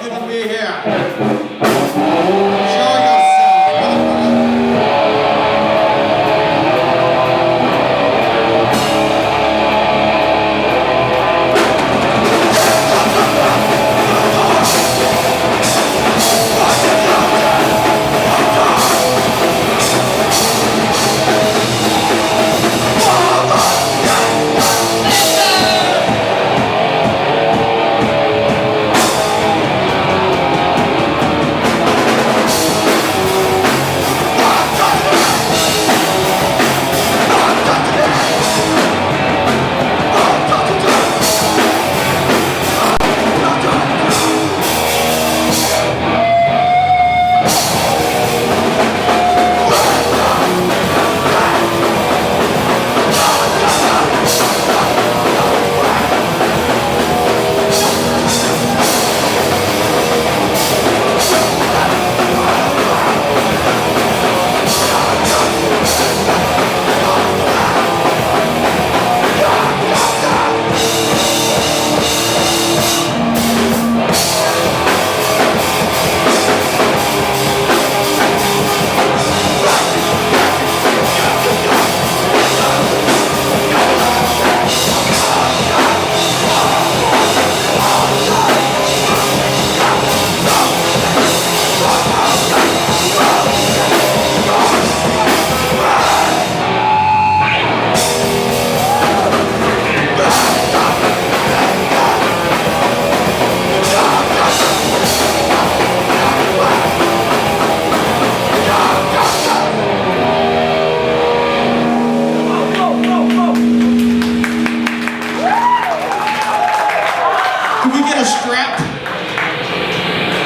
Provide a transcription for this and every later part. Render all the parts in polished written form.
good to be here. Show yourself.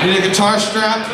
Need a guitar strap?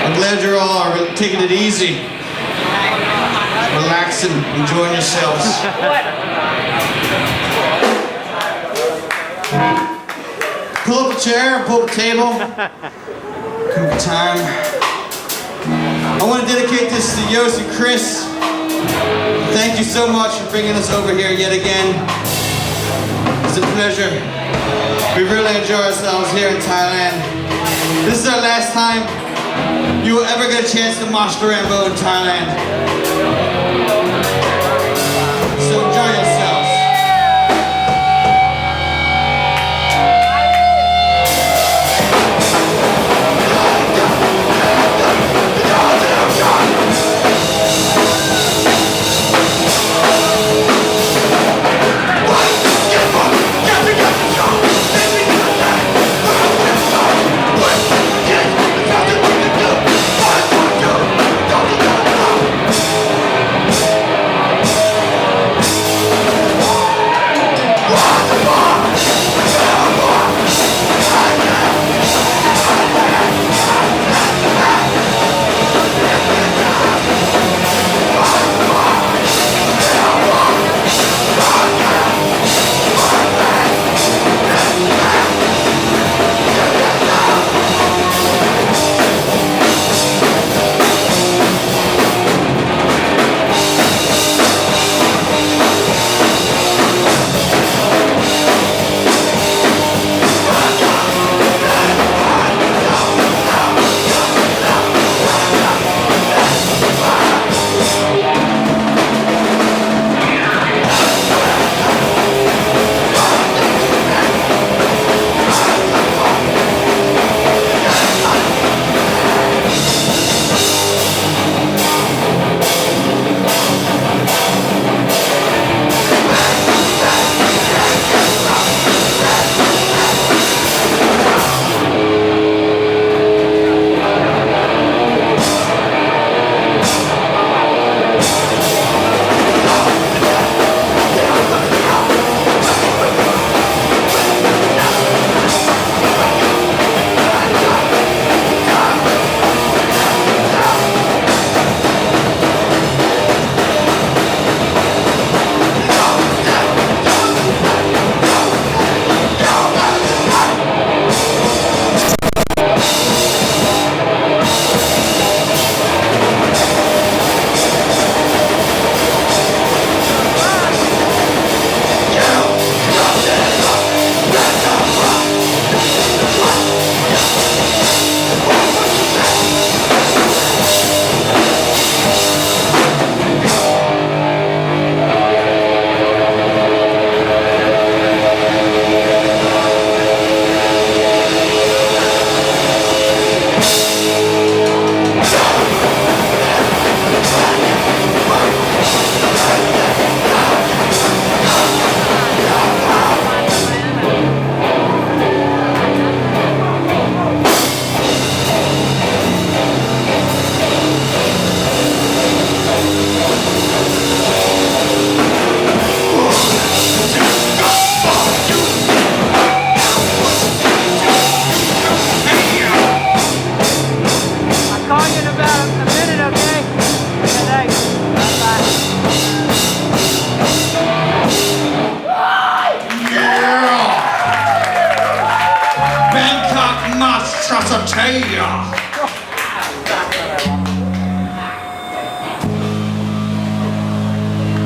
I'm glad you're all taking it easy, relaxing, enjoying yourselves. Pull up a chair, pull up a table. Good time. I want to dedicate this to Yos and Chris. Thank you so much for bringing us over here yet again. It's a pleasure. We really enjoy ourselves here in Thailand. This is our last time you will ever get a chance to mosh the R.A.M.B.O in Thailand. So enjoy yourselves. Hey!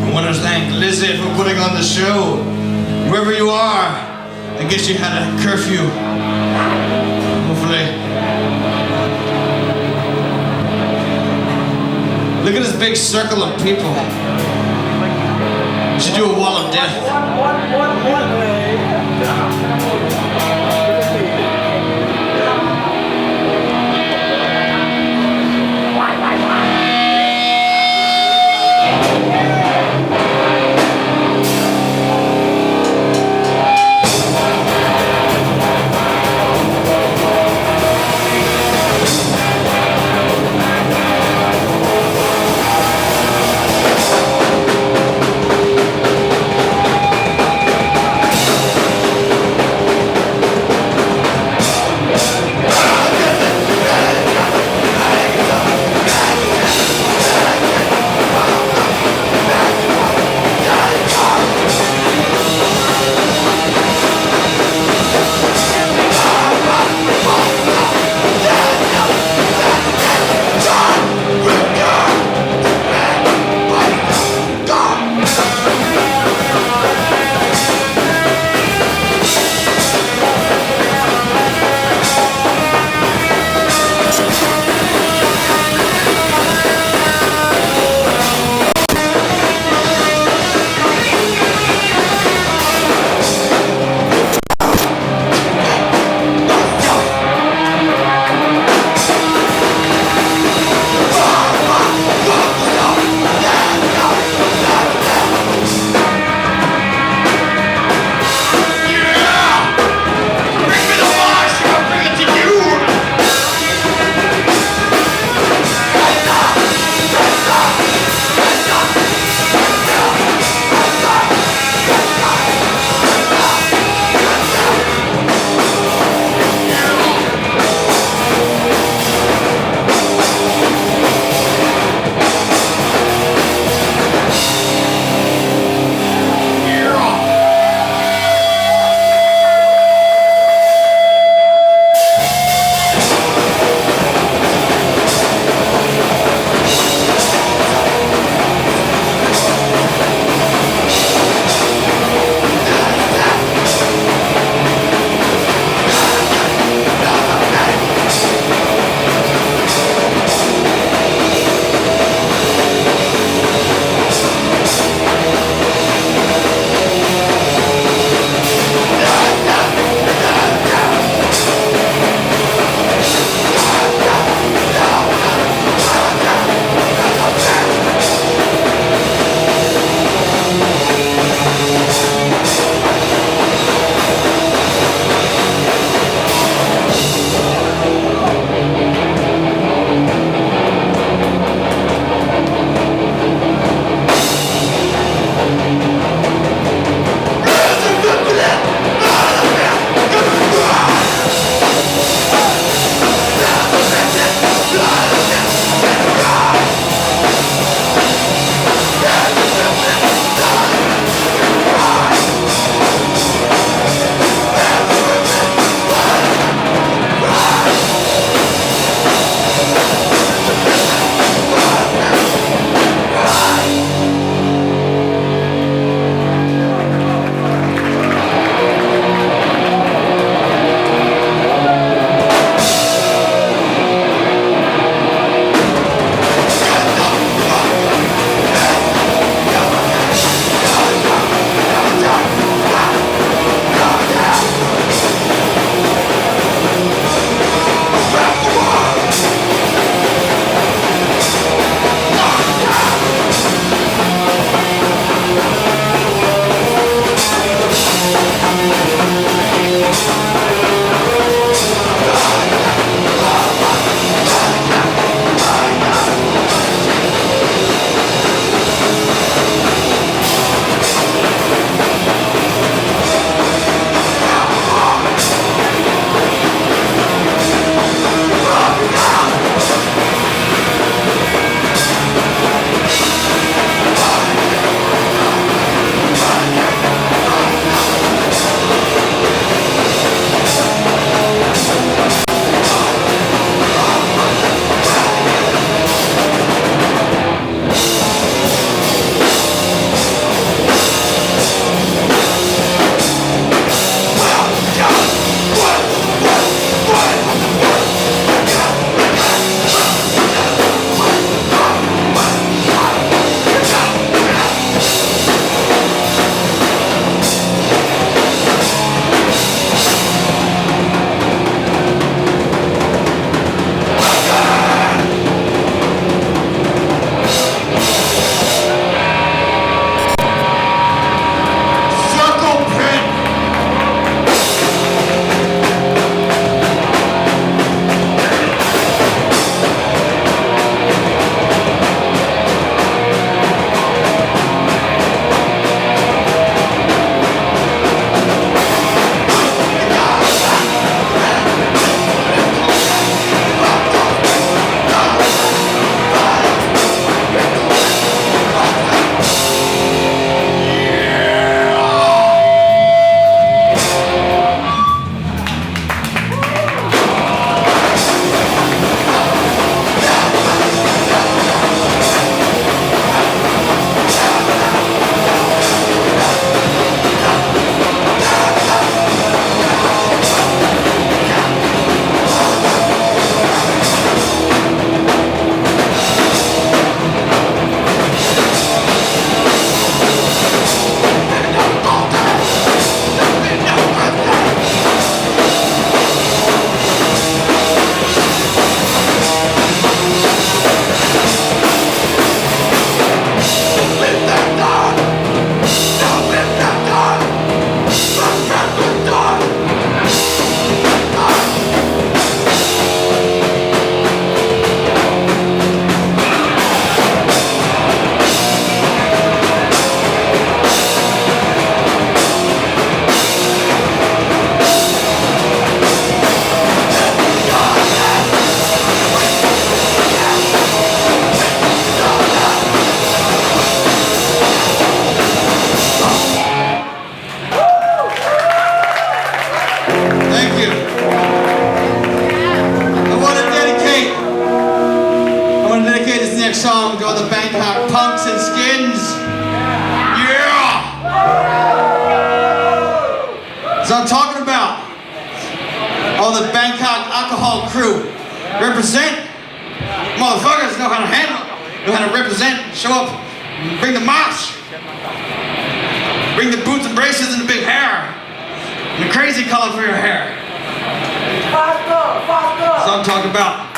I want to thank Lizzie for putting on the show. Wherever you are, I guess you had a curfew. Hopefully. Look at this big circle of people. You should do a wall of death. So I'm talking about all the Bangkok alcohol crew. Represent. Motherfuckers know how to handle, know how to represent, show up, bring the mosh. Bring the boots and braces and the big hair. And the crazy color for your hair. That's what I'm talking about.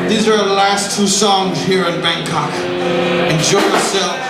These are our last two songs here in Bangkok. Enjoy yourself.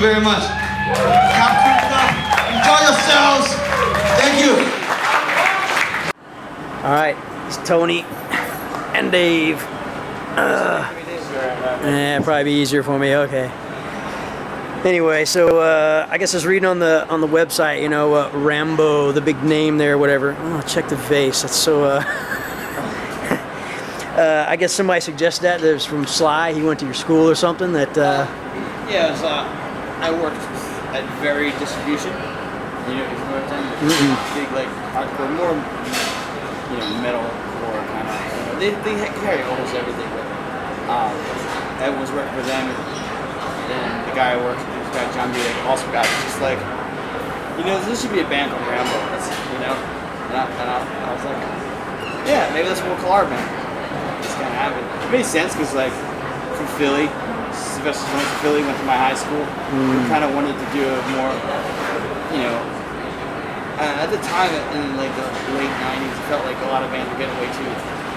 very much. Have good stuff. Enjoy yourselves. Thank you. All right, it's Tony and Dave. Probably be easier for me. Okay. Anyway, so I guess I was reading on the website, you know, R.A.M.B.O, the big name there, whatever. Oh, check the vase. That's so. I guess somebody suggested that it was from Sly. He went to your school or something. That. Yeah, it was, I worked at Very Distribution. You know what I'm saying? Big like hardcore, more metalcore kind of. You know, they carry almost everything. But I was working for them, and the guy I worked with, this guy John B, like awesome guy. It's just like, you know, this should be a band called R.A.M.B.O. That's, you know, and I was like, yeah, maybe that's what we'll call our band. Just kind of happened. It made sense because like from Philly, Sylvester went to Philly, went to my high school. We kind of wanted to do a more, you know. At the time, in like the late '90s, it felt like a lot of bands were getting way too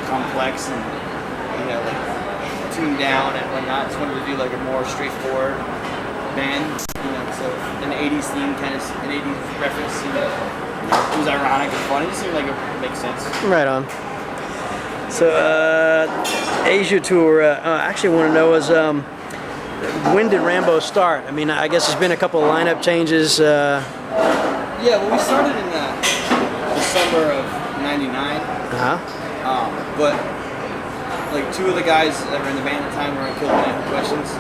complex and, you know, like tuned down and whatnot. Just wanted to do like a more straightforward band, you know. So an '80s theme, kind of an '80s reference, you know. It was ironic and funny. It just seemed like it makes sense. Right on. So Asia tour. Actually, want to know is when did R.A.M.B.O start? I mean, I guess there's been a couple of lineup changes. Yeah, well, we started in December of '99. But like two of the guys that were in the band at the time were in Kill the Questions,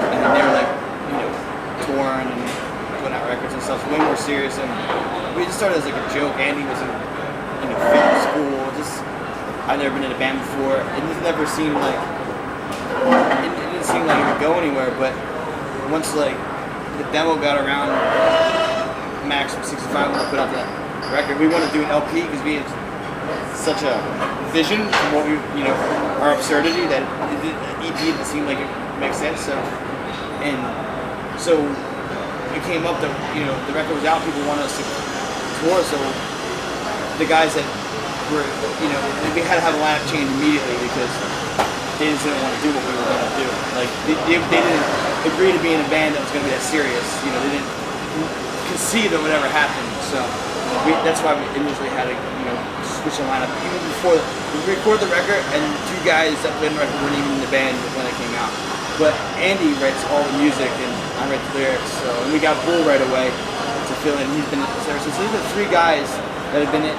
and then they were like, you know, touring and putting out records and stuff. So way more serious, and we just started as like a joke. Andy was in film school. Just I'd never been in a band before. It just never seemed like it didn't seem like it would go anywhere. But once like the demo got around. Max from 65 when we put out that record. We wanted to do an LP because we had such a vision from what we, you know, our absurdity that EP didn't seem like it makes sense. So it came up that, you know, the record was out. People wanted us to tour. So the guys that were, you know, we had to have a lineup change immediately because they just didn't want to do what we were going to do. Like they didn't agree to be in a band that was going to be that serious. You know, they didn't conceive that would ever happen, so that's why we initially had to, you know, switch the lineup. Even before we recorded the record, and two guys that played the record weren't even in the band when it came out. But Andy writes all the music, and I write the lyrics. So, and we got Bull right away to fill in. He's been ever since. So these are three guys that have been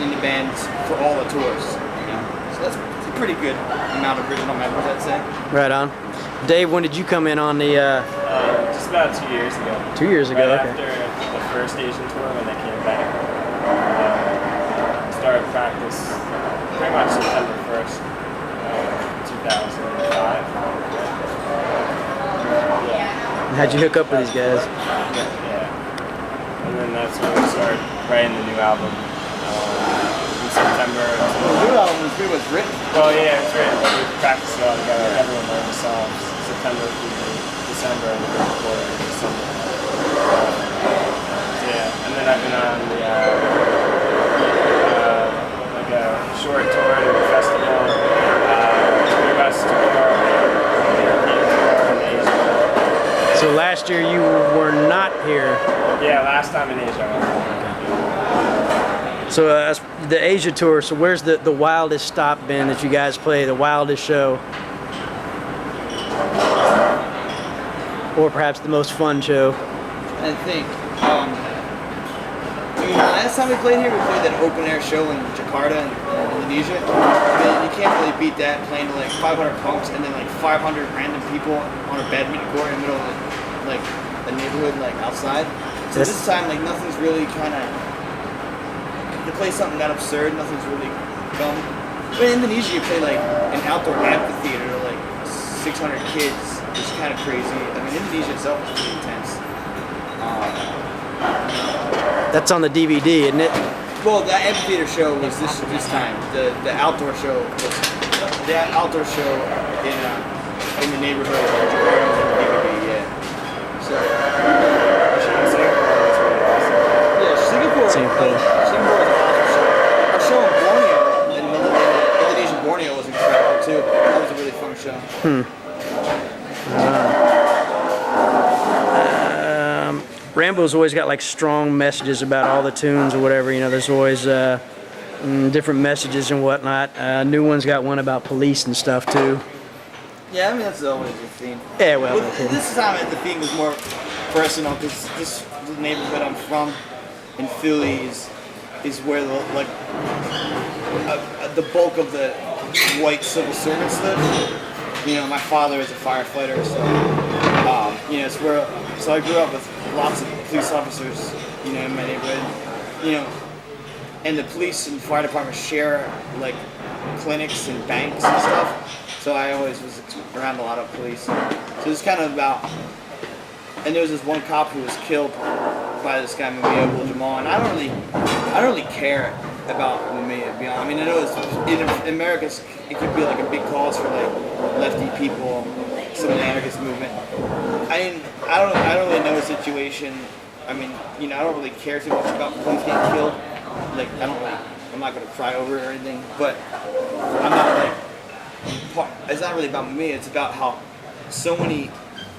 in the band for all the tours. You know, so that's a pretty good amount of original members, I'd say. Right on. Dave, when did you come in on the? Just about 2 years ago. 2 years ago, right okay. After the first Asian tour when they came back. Started practice pretty much September 1st, 2005. Yeah. How'd you hook up with these guys? Yeah. And then that's when we started writing the new album in September. The new album was pretty much written. Well, yeah, it was written, but we practiced it all together. Everyone learned the songs. September through December and the recording in December. Yeah, and then I've been on the like a short tour to a festival, US tour, European tour, and Asia tour. So last year you were not here. Yeah, last time in Asia. So the Asia tour. So where's the wildest stop been that you guys play? The wildest show? Or perhaps the most fun show? I think. Last time we played here, we played that open air show in Jakarta in Indonesia. I mean, you can't really beat that, playing to like 500 punks and then like 500 random people on a badminton court in the middle of like a neighborhood like outside. So this time, like nothing's really kind of. To play something that absurd, nothing's really come. But in Indonesia, you play like an outdoor amphitheater to like 600 kids. It's kind of crazy. I mean, Indonesia itself is pretty intense. That's on the DVD, isn't it? Well, the amphitheater show was this time. The outdoor show was the outdoor show in the neighborhood of Jakarta was on the DVD. Yeah. So. Singapore. Singapore is an awesome show. Our show in Borneo, in Indonesian Borneo, was incredible too. That was a really fun show. Rambo's always got like strong messages about all the tunes or whatever. You know, there's always different messages and whatnot. New one's got one about police and stuff too. Yeah, I mean that's always a theme. Yeah, well, This time the theme was more personal because the neighborhood I'm from in Philly is where the bulk of the white civil servants live. You know, my father is a firefighter, so you know, it's where. So I grew up with lots of police officers, you know, in my neighborhood. You know, and the police and fire department share like clinics and banks and stuff. So I always was around a lot of police. So it's kind of about. And there was this one cop who was killed by this guy R.A.M.B.O Rambo, and I don't really care about Mumia, to be honest. I mean, I know it's in America it could be like a big cause for like lefty people, some of the anarchist movement. I mean, I don't really know the situation. I mean, you know, I don't really care too much about police getting killed. Like, I'm not gonna cry over it or anything. But I'm not like. It's not really about me. It's about how so many.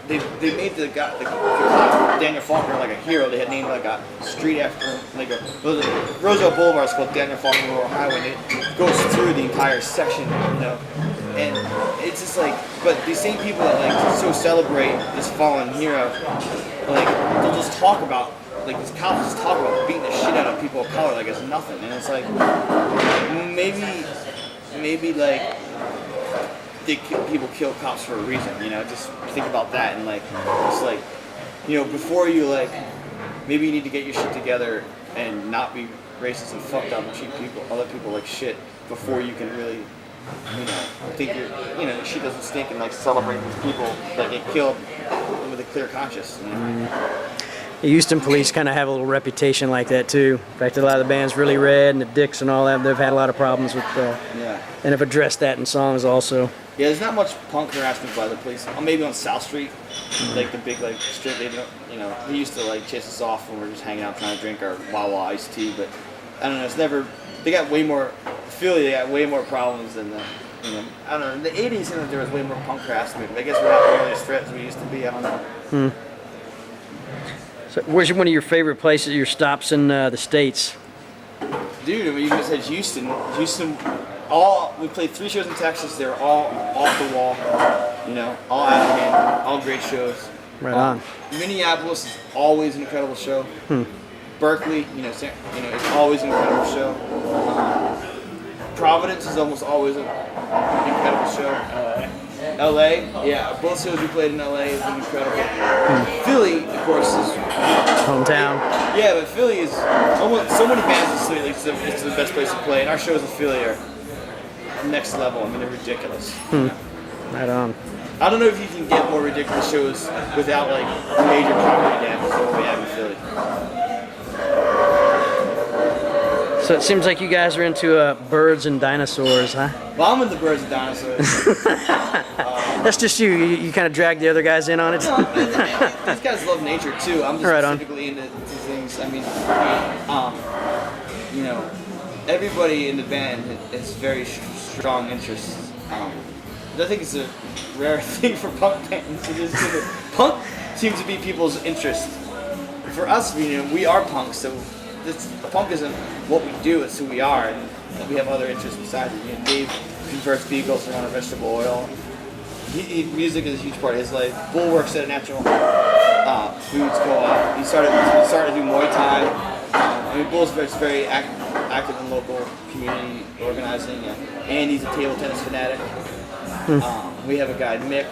They made the Daniel Faulkner like a hero. They had named like a street after him. Like Roosevelt Boulevard is called Daniel Faulkner Memorial Highway. And it goes through the entire section, you know. And it's just like, but these same people that like so celebrate this fallen hero, like they'll just talk about, like these cops just talk about beating the shit out of people of color like it's nothing. And it's like maybe like. People kill cops for a reason, you know. Just think about that, and like, it's like, you know, before you like, maybe you need to get your shit together and not be racist and fucked up and treat other people like shit before you can really, you know, think your shit doesn't stink and like celebrate these people that get killed with a clear conscience. You know? The Houston police kind of have a little reputation like that too. In fact, a lot of the bands Really Red and the Dicks and all that, they've had a lot of problems with, and have addressed that in songs also. Yeah, there's not much punk harassment by the police. Maybe on South Street, like the big like strip. They don't, you know, they used to like chase us off when we were just hanging out trying to drink our Wawa iced tea. But I don't know. It's never. They got way more. Philly, they got way more problems than the. You know, I don't know. In the '80s, you know, there was way more punk harassment. I guess we're not nearly as threats as we used to be. I don't know. So, where's one of your favorite places, your stops in the States? Dude, I mean, you just said Houston. We played 3 shows in Texas. They were all off the wall, you know, all out of hand, all great shows. Right on. Minneapolis is always an incredible show. Berkeley, you know, it's always an incredible show. Providence is almost always an incredible show. LA, yeah, both shows we played in LA have been incredible. Philly, of course, is Hometown. Yeah, but Philly is almost so many bands in Philly. It's the best place to play, and our shows in Philly are next level. I mean, they're ridiculous. Right on. I don't know if you can get more ridiculous shows without like major property damage than what we have in Philly. So it seems like you guys are into birds and dinosaurs, huh? Well, I'm into birds and dinosaurs. That's just you. You kind of drag the other guys in on it. No, these guys love nature too. I'm just Right on. specifically into things. I mean, you know, everybody in the band has very strong interests. I think it's a rare thing for punk bands. Punk seems to be people's interest. For us, you know, we are punks, so punk isn't what we do; it's who we are, and we have other interests besides it. You know, Dave converts vehicles around vegetable oil. Music is a huge part of his life. Bull works at a natural foods co-op. He started to do Muay Thai. I mean, Bull's very active in local community organizing, and he's a table tennis fanatic. We have a guy, Mick,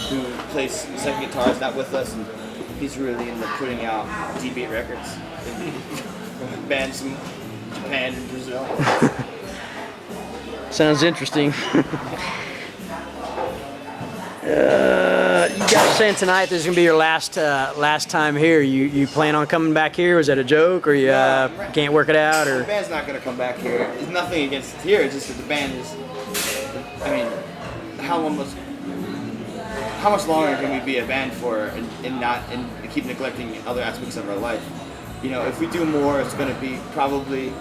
who plays second guitar. He's not with us, and he's really into putting out D-Beat records in bands in Japan and Brazil. Sounds interesting. You guys are saying tonight this is gonna be your last time here. You plan on coming back here? Was that a joke, or you can't work it out, or? The band's not gonna come back here. It's nothing against here. It's just that the band is. I mean, how much longer can we be a band for and keep neglecting other aspects of our life? You know, if we do more, it's gonna be probably.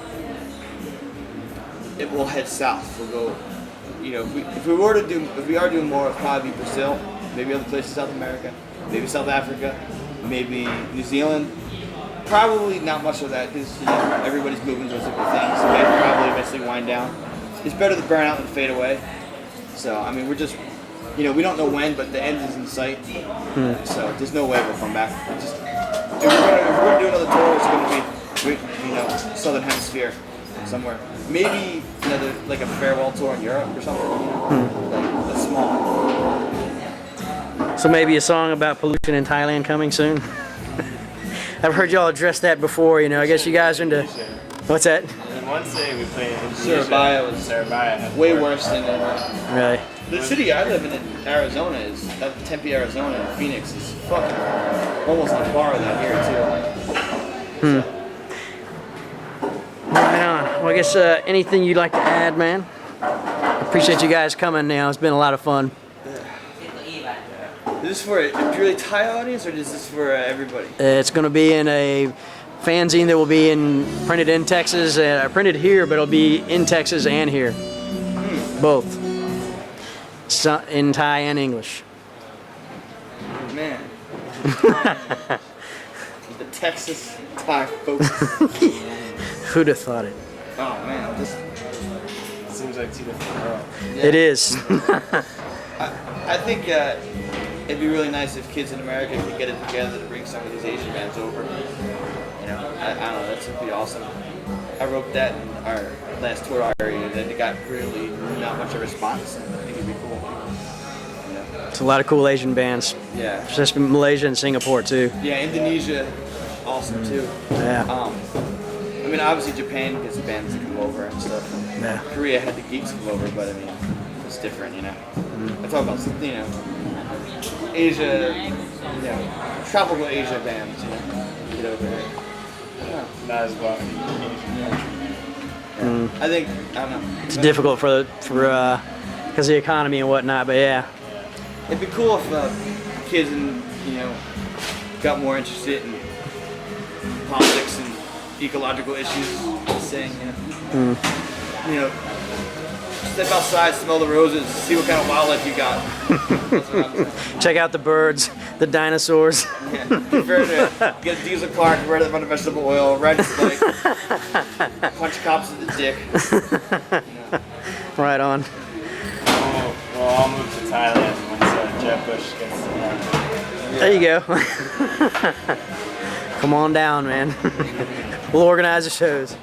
It will head south. We'll go. You know, if we are doing more, it'll probably be Brazil, maybe other places, South America, maybe South Africa, maybe New Zealand, Probably not much of that because everybody's moving towards different things. It'll probably eventually wind down. It's better to burn out than fade away. So I mean, we're just, we don't know when, but the end is in sight. So there's no way we'll come back. Just, if we're gonna do another tour, it's gonna be, Southern Hemisphere somewhere. Maybe another like a farewell tour in Europe or something. Like a small. So maybe a song about pollution in Thailand coming soon. I've heard y'all address that before. I guess you guys are into. What's that? And one day we played in Surabaya was Surabaya. way worse than Really? the city I live in Arizona is Tempe, Arizona, and Phoenix is fucking almost on par with that here too. Right on. Well, I guess anything you'd like to add, man? Appreciate you guys coming. It's been a lot of fun. Is this for a purely Thai audience or is this for everybody? It's going to be in a fanzine that will be printed in Texas, printed here, but it'll be in Texas and here, both, in Thai and English. Man, the Texas Thai folks. Who'd have thought it? Oh man, this Seems like two different worlds. It is. I think it'd be really nice if kids in America could get it together to bring some of these Asian bands over. I don't know, that would be awesome. I wrote that in our last tour area, and it got really not much of a response. I think it'd be cool. It's a lot of cool Asian bands, Yeah. especially Malaysia and Singapore too. Yeah, Indonesia, awesome too. Yeah. I mean, obviously Japan gets bands that come over and stuff. Yeah. Korea had the geeks come over, but I mean, it's different, I talk about, Asia, tropical Asia bands, get over it. Not as well. I think, I don't know. It's difficult for because of the economy and whatnot, but yeah. It'd be cool if kids got more interested in politics and ecological issues. Saying, step outside, smell the roses, see what kind of wildlife you got. That's what I'm saying. Check out the birds, the dinosaurs. Yeah. Prefer to get a diesel car, convert it to vegetable oil, ride his bike, punch cops in the dick. Right on. We'll all move to Thailand once Jeb Bush gets to There you go. Come on down, man. We'll organize the shows.